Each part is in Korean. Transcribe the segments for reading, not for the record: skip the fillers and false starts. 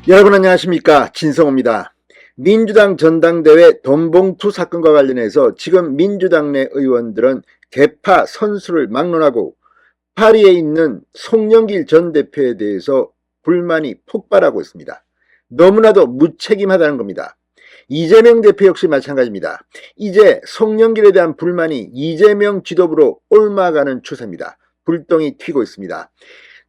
여러분 안녕하십니까, 진성호입니다. 민주당 전당대회 돈봉투 사건과 관련해서 지금 민주당 내 의원들은 개파 선수를 막론하고 파리에 있는 송영길 전 대표에 대해서 불만이 폭발하고 있습니다. 너무나도 무책임하다는 겁니다. 이재명 대표 역시 마찬가지입니다. 이제 송영길에 대한 불만이 이재명 지도부로 옮아가는 추세입니다. 불똥이 튀고 있습니다.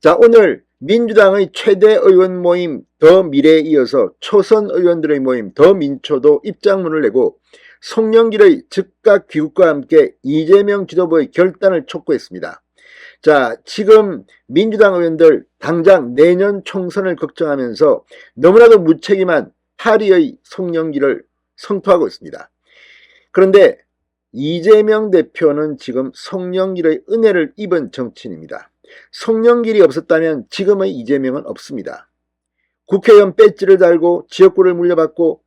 자, 오늘 민주당의 최대 의원 모임 더 미래에 이어서 초선 의원들의 모임 더 민초도 입장문을 내고 송영길의 즉각 귀국과 함께 이재명 지도부의 결단을 촉구했습니다. 자, 지금 민주당 의원들 당장 내년 총선을 걱정하면서 너무나도 무책임한 파리의 송영길을 성토하고 있습니다. 그런데 이재명 대표는 지금 송영길의 은혜를 입은 정치인입니다. 송영길이 없었다면 지금의 이재명은 없습니다. 국회의원 배지를 달고 지역구를 물려받고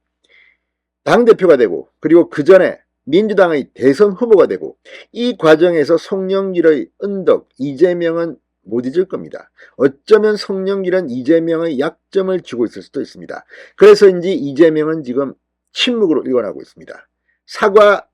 당대표가 되고, 그리고 그 전에 민주당의 대선 후보가 되고, 이 과정에서 송영길의 은덕 이재명은 못 잊을 겁니다. 어쩌면 송영길은 이재명의 약점을 쥐고 있을 수도 있습니다. 그래서인지 이재명은 지금 침묵으로 일관하고 있습니다. 사과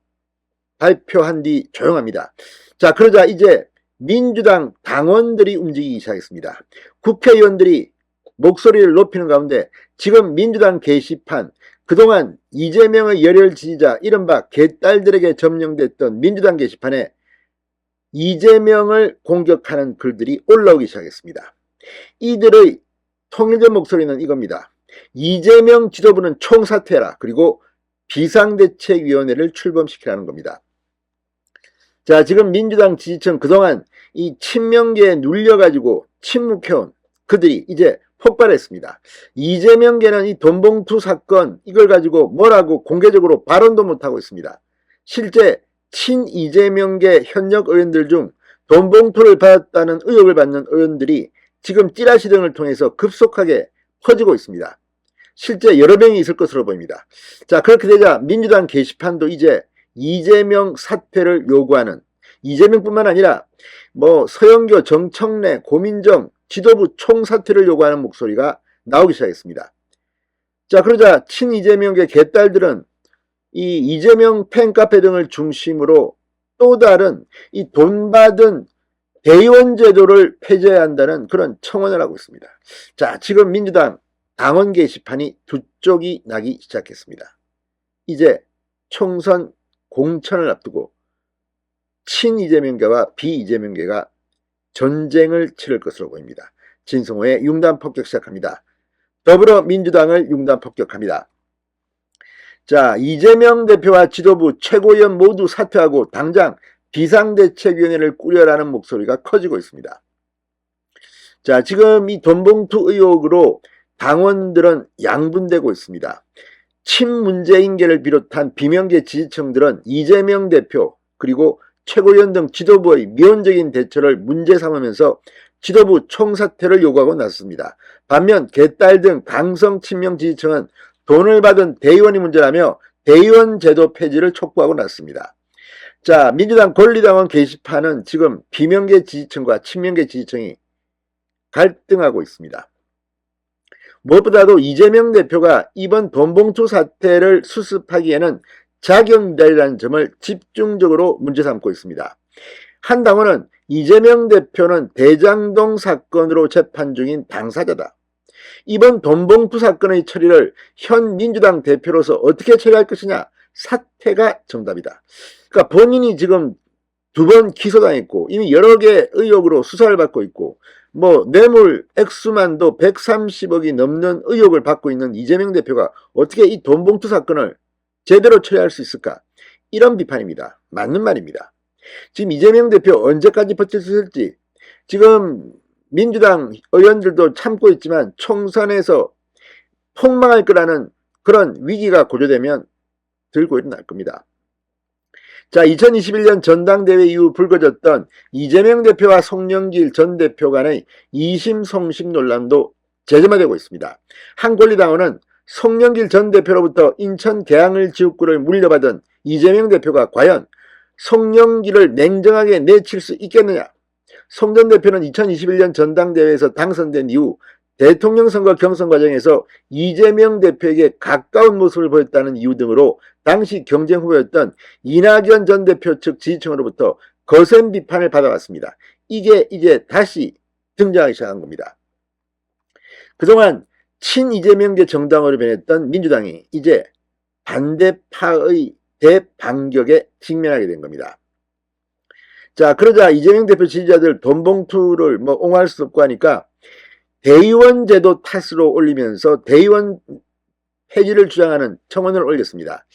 발표한 뒤 조용합니다. 자, 그러자 이제 민주당 당원들이 움직이기 시작했습니다. 국회의원들이 목소리를 높이는 가운데 지금 민주당 게시판, 그동안 이재명의 열혈 지지자 이른바 개딸들에게 점령됐던 민주당 게시판에 이재명을 공격하는 글들이 올라오기 시작했습니다. 이들의 통일된 목소리는 이겁니다. 이재명 지도부는 총사퇴해라. 그리고 비상대책위원회를 출범시키라는 겁니다. 자, 지금 민주당 지지층 그동안 이 친명계에 눌려가지고 침묵해온 그들이 이제 폭발했습니다. 이재명계는 이 돈봉투 사건 이걸 가지고 뭐라고 공개적으로 발언도 못하고 있습니다. 실제 친이재명계 현역 의원들 중 돈봉투를 받았다는 의혹을 받는 의원들이 지금 찌라시 등을 통해서 급속하게 퍼지고 있습니다. 실제 여러 명이 있을 것으로 보입니다. 자, 그렇게 되자 민주당 게시판도 이제 이재명 사퇴를 요구하는, 이재명뿐만 아니라 서영교, 정청래, 고민정 지도부 총사퇴를 요구하는 목소리가 나오기 시작했습니다. 자, 그러자 친이재명계 개딸들은 이 이재명 팬카페 등을 중심으로 또 다른 이 돈 받은 대의원 제도를 폐지해야 한다는 그런 청원을 하고 있습니다. 자, 지금 민주당 당원 게시판이 두 쪽이 나기 시작했습니다. 이제 총선 공천을 앞두고 친이재명계와 비이재명계가 전쟁을 치를 것으로 보입니다. 진성호의 융단 폭격 시작합니다. 더불어민주당을 융단 폭격합니다. 자, 이재명 대표와 지도부 최고위원 모두 사퇴하고 당장 비상대책위원회를 꾸려라는 목소리가 커지고 있습니다. 자, 지금 이 돈봉투 의혹으로 당원들은 양분되고 있습니다. 친문재인계를 비롯한 비명계 지지층들은 이재명 대표 그리고 최고위원 등 지도부의 미온적인 대처를 문제 삼으면서 지도부 총사퇴를 요구하고 나섰습니다. 반면 개딸 등 강성 친명 지지층은 돈을 받은 대의원이 문제라며 대의원 제도 폐지를 촉구하고 나섰습니다. 자, 민주당 권리당원 게시판은 지금 비명계 지지층과 친명계 지지층이 갈등하고 있습니다. 무엇보다도 이재명 대표가 이번 돈봉투 사태를 수습하기에는 자격이라는 점을 집중적으로 문제 삼고 있습니다. 한 당원은 이재명 대표는 대장동 사건으로 재판 중인 당사자다. 이번 돈봉투 사건의 처리를 현 민주당 대표로서 어떻게 처리할 것이냐, 사퇴가 정답이다. 그러니까 본인이 지금 2번 기소당했고 이미 여러 개 의혹으로 수사를 받고 있고 뇌물 액수만도 130억이 넘는 의혹을 받고 있는 이재명 대표가 어떻게 이 돈봉투 사건을 제대로 처리할 수 있을까? 이런 비판입니다. 맞는 말입니다. 지금 이재명 대표 언제까지 버틸 수 있을지, 지금 민주당 의원들도 참고 있지만 총선에서 폭망할 거라는 그런 위기가 고조되면 들고 일어날 겁니다. 자, 2021년 전당대회 이후 불거졌던 이재명 대표와 송영길 전 대표 간의 이심송식 논란도 재점화되고 있습니다. 한 권리당원은 송영길 전 대표로부터 인천 계양을 지역구를 물려받은 이재명 대표가 과연 송영길을 냉정하게 내칠 수 있겠느냐. 송 전 대표는 2021년 전당대회에서 당선된 이후 대통령 선거 경선 과정에서 이재명 대표에게 가까운 모습을 보였다는 이유 등으로 당시 경쟁 후보였던 이낙연 전 대표 측 지지층으로부터 거센 비판을 받아왔습니다. 이게 이제 다시 등장하기 시작한 겁니다. 그동안 친이재명계 정당으로 변했던 민주당이 이제 반대파의 대반격에 직면하게 된 겁니다. 자, 그러자 이재명 대표 지지자들 돈봉투를 옹호할 수 없고 하니까 대의원 제도 탓으로 올리면서 대의원 폐지를 주장하는 청원을 올렸습니다.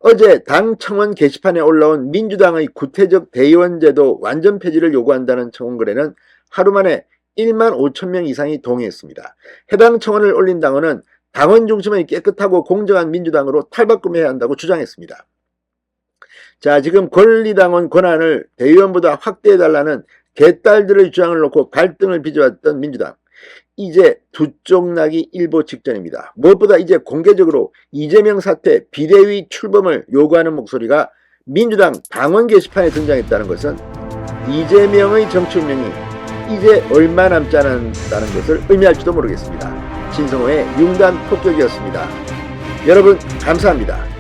어제 당 청원 게시판에 올라온 민주당의 구태적 대의원 제도 완전 폐지를 요구한다는 청원글에는 하루 만에 1만 5천 명 이상이 동의했습니다. 해당 청원을 올린 당원은 당원 중심의 깨끗하고 공정한 민주당으로 탈바꿈해야 한다고 주장했습니다. 자, 지금 권리당원 권한을 대의원보다 확대해달라는 개딸들의 주장을 놓고 갈등을 빚어왔던 민주당. 이제 두 쪽 나기 일보 직전입니다. 무엇보다 이제 공개적으로 이재명 사퇴 비대위 출범을 요구하는 목소리가 민주당 당원 게시판에 등장했다는 것은 이재명의 정치 운명이 이제 얼마 남지 않았다는 것을 의미할지도 모르겠습니다. 진성호의 융단 폭격이었습니다. 여러분 감사합니다.